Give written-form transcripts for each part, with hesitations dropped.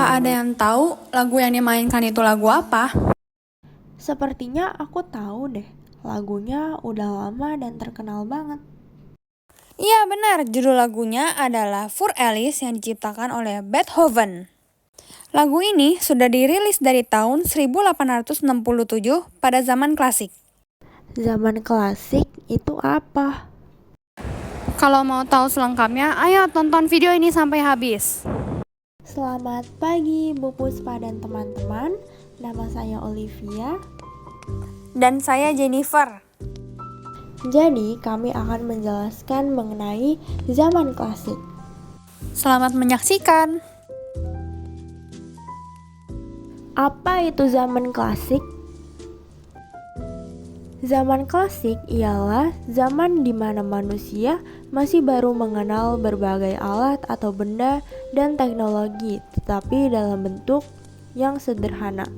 Apakah ada yang tahu lagu yang dimainkan itu lagu apa? Sepertinya aku tahu deh, lagunya udah lama dan terkenal banget. Iya benar, judul lagunya adalah Für Elise yang diciptakan oleh Beethoven. Lagu ini sudah dirilis dari tahun 1867 pada zaman klasik. Zaman klasik itu apa? Kalau mau tahu selengkapnya, ayo tonton video ini sampai habis. Selamat pagi Bu Puspa dan teman-teman, nama saya Olivia. Dan saya Jennifer. Jadi kami akan menjelaskan mengenai zaman klasik. Selamat menyaksikan. Apa itu zaman klasik? Zaman klasik ialah zaman di mana manusia masih baru mengenal berbagai alat atau benda dan teknologi, tetapi dalam bentuk yang sederhana.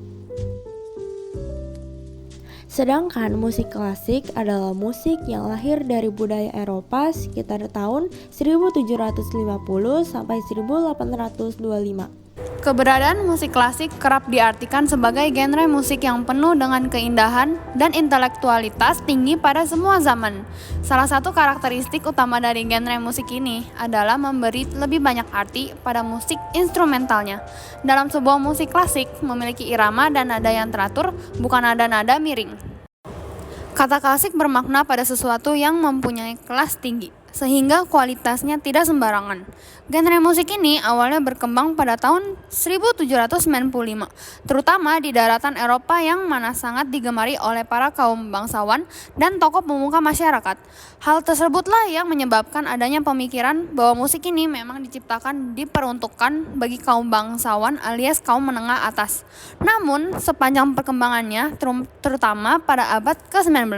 Sedangkan musik klasik adalah musik yang lahir dari budaya Eropa sekitar tahun 1750 sampai 1825. Keberadaan musik klasik kerap diartikan sebagai genre musik yang penuh dengan keindahan dan intelektualitas tinggi pada semua zaman. Salah satu karakteristik utama dari genre musik ini adalah memberi lebih banyak arti pada musik instrumentalnya. Dalam sebuah musik klasik memiliki irama dan nada yang teratur, bukan nada-nada miring. Kata klasik bermakna pada sesuatu yang mempunyai kelas tinggi, sehingga kualitasnya tidak sembarangan. Genre musik ini awalnya berkembang pada tahun 1795, terutama di daratan Eropa yang mana sangat digemari oleh para kaum bangsawan dan tokoh pemuka masyarakat. Hal tersebutlah yang menyebabkan adanya pemikiran bahwa musik ini memang diperuntukkan bagi kaum bangsawan alias kaum menengah atas. Namun, sepanjang perkembangannya, terutama pada abad ke-19,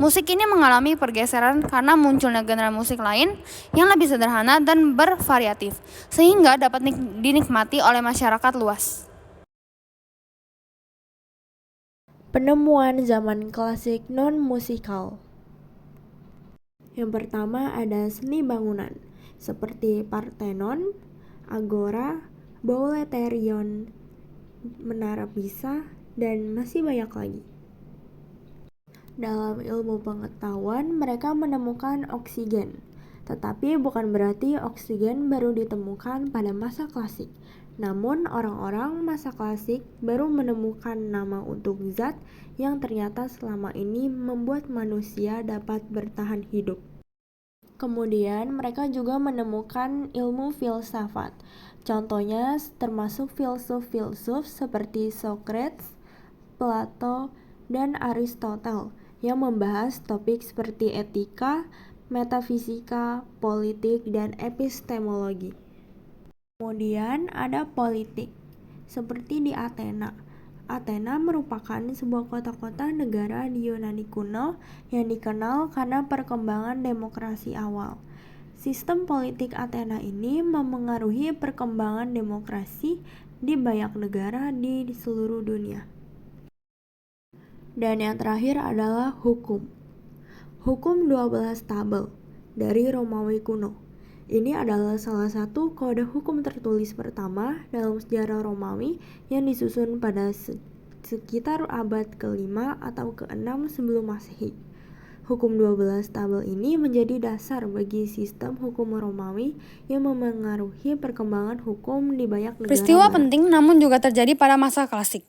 musik ini mengalami pergeseran karena munculnya genre musik lain yang lebih sederhana dan bervariatif, sehingga dapat dinikmati oleh masyarakat luas. Penemuan zaman klasik non-musikal. Yang pertama ada seni bangunan, seperti Parthenon, Agora, Bouleuterion, Menara Pisa, dan masih banyak lagi. Dalam ilmu pengetahuan, mereka menemukan oksigen. Tetapi bukan berarti oksigen baru ditemukan pada masa klasik. Namun orang-orang masa klasik baru menemukan nama untuk zat yang ternyata selama ini membuat manusia dapat bertahan hidup. Kemudian mereka juga menemukan ilmu filsafat. Contohnya termasuk filsuf-filsuf seperti Socrates, Plato, dan Aristotle yang membahas topik seperti etika, metafisika, politik, dan epistemologi. Kemudian ada politik, seperti di Athena. Athena merupakan sebuah kota-kota negara di Yunani kuno yang dikenal karena perkembangan demokrasi awal. Sistem politik Athena ini memengaruhi perkembangan demokrasi di banyak negara di seluruh dunia. Dan yang terakhir adalah hukum. Hukum 12 tabel dari Romawi kuno. Ini adalah salah satu kode hukum tertulis pertama dalam sejarah Romawi yang disusun pada sekitar abad ke-5 atau ke-6 sebelum Masehi. Hukum 12 tabel ini menjadi dasar bagi sistem hukum Romawi yang memengaruhi perkembangan hukum di banyak negara. Peristiwa penting namun juga terjadi pada masa klasik.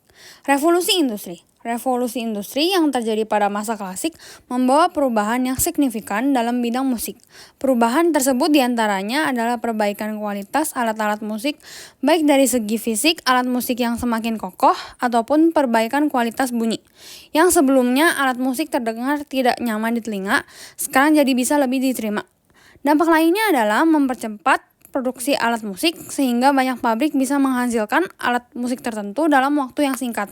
Revolusi industri. Revolusi industri yang terjadi pada masa klasik membawa perubahan yang signifikan dalam bidang musik. Perubahan tersebut diantaranya adalah perbaikan kualitas alat-alat musik, baik dari segi fisik alat musik yang semakin kokoh, ataupun perbaikan kualitas bunyi. Yang sebelumnya alat musik terdengar tidak nyaman di telinga, sekarang jadi bisa lebih diterima. Dampak lainnya adalah mempercepat produksi alat musik sehingga banyak pabrik bisa menghasilkan alat musik tertentu dalam waktu yang singkat.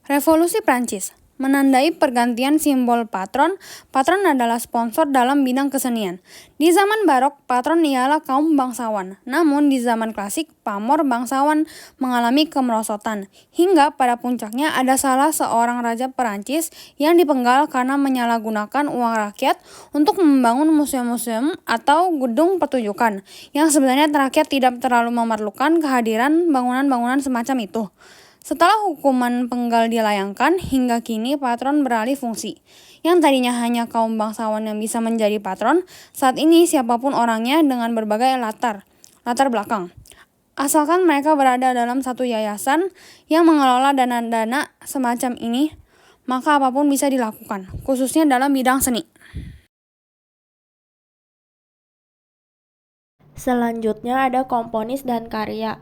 Revolusi Prancis. menandai pergantian simbol patron. Patron adalah sponsor dalam bidang kesenian. Di zaman barok, patron ialah kaum bangsawan. Namun di zaman klasik, pamor bangsawan mengalami kemerosotan. Hingga pada puncaknya ada salah seorang raja Perancis yang dipenggal karena menyalahgunakan uang rakyat untuk membangun museum-museum atau gedung pertunjukan, yang sebenarnya rakyat tidak terlalu memerlukan kehadiran bangunan-bangunan semacam itu. Setelah hukuman penggal dilayangkan, hingga kini patron beralih fungsi. Yang tadinya hanya kaum bangsawan yang bisa menjadi patron, saat ini siapapun orangnya dengan berbagai latar belakang. Asalkan mereka berada dalam satu yayasan yang mengelola dana-dana semacam ini, maka apapun bisa dilakukan, khususnya dalam bidang seni. Selanjutnya ada komponis dan karya.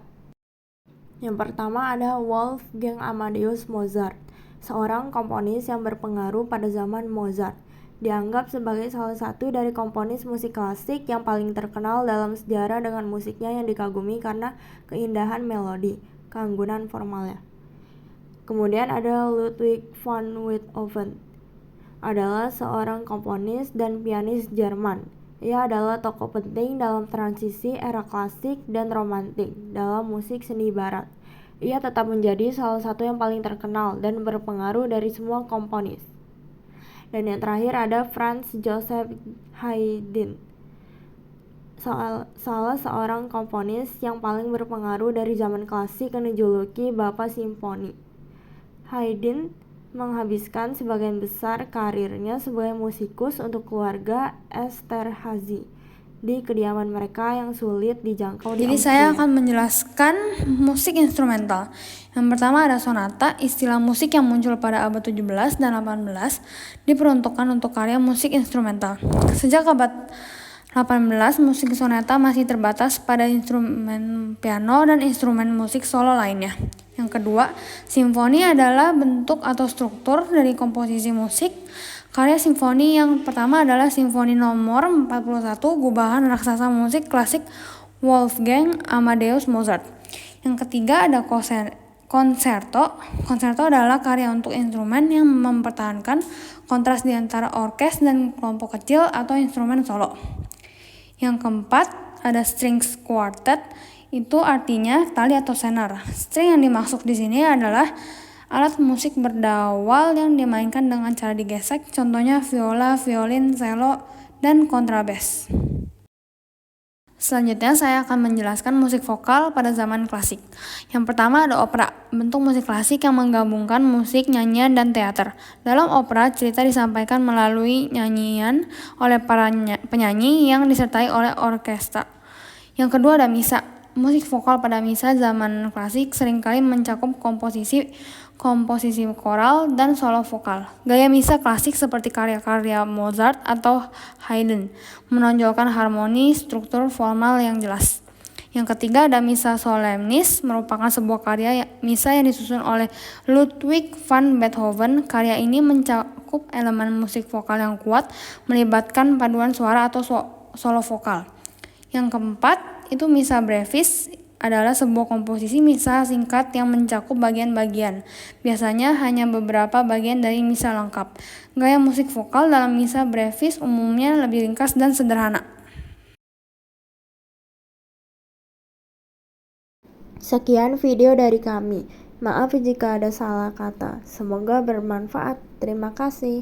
Yang pertama ada Wolfgang Amadeus Mozart, seorang komponis yang berpengaruh pada zaman Mozart. Dianggap sebagai salah satu dari komponis musik klasik yang paling terkenal dalam sejarah dengan musiknya yang dikagumi karena keindahan melodi, keanggunan formalnya. Kemudian ada Ludwig van Beethoven, adalah seorang komponis dan pianis Jerman. Ia adalah tokoh penting dalam transisi era klasik dan romantik dalam musik seni barat. Ia tetap menjadi salah satu yang paling terkenal dan berpengaruh dari semua komponis. Dan yang terakhir ada Franz Joseph Haydn, salah seorang komponis yang paling berpengaruh dari zaman klasik yang dijuluki Bapak Simfoni. Haydn menghabiskan sebagian besar karirnya sebagai musikus untuk keluarga Esterhazy di kediaman mereka yang sulit dijangkau di Jadi Austria. saya akan menjelaskan musik instrumental. Yang pertama ada sonata, istilah musik yang muncul pada abad 17 dan 18 diperuntukkan untuk karya musik instrumental. Sejak abad 18, musik sonata masih terbatas pada instrumen piano dan instrumen musik solo lainnya. Yang kedua, simfoni adalah bentuk atau struktur dari komposisi musik. Karya simfoni yang pertama adalah simfoni nomor 41 gubahan raksasa musik klasik Wolfgang Amadeus Mozart. Yang ketiga ada konserto. Konserto adalah karya untuk instrumen yang mempertahankan kontras di antara orkes dan kelompok kecil atau instrumen solo. Yang keempat ada strings quartet. Itu artinya tali atau senar. String yang dimaksud di sini adalah alat musik berdawal yang dimainkan dengan cara digesek, contohnya viola, violin, cello, dan kontrabas. Selanjutnya saya akan menjelaskan musik vokal pada zaman klasik. Yang pertama ada opera, bentuk musik klasik yang menggabungkan musik, nyanyian, dan teater. Dalam opera, cerita disampaikan melalui nyanyian oleh para penyanyi yang disertai oleh orkestra. Yang kedua ada misa. Musik vokal pada misa zaman klasik seringkali mencakup komposisi koral dan solo vokal. Gaya misa klasik seperti karya-karya Mozart atau Haydn menonjolkan harmoni struktur formal yang jelas. Yang ketiga ada misa solemnis, merupakan sebuah karya misa yang disusun oleh Ludwig van Beethoven. Karya ini mencakup elemen musik vokal yang kuat, melibatkan paduan suara atau solo vokal. Yang keempat itu misa brevis, adalah sebuah komposisi misa singkat yang mencakup bagian-bagian. Biasanya hanya beberapa bagian dari misa lengkap. Gaya musik vokal dalam misa brevis umumnya lebih ringkas dan sederhana. Sekian video dari kami. Maaf jika ada salah kata. Semoga bermanfaat. Terima kasih.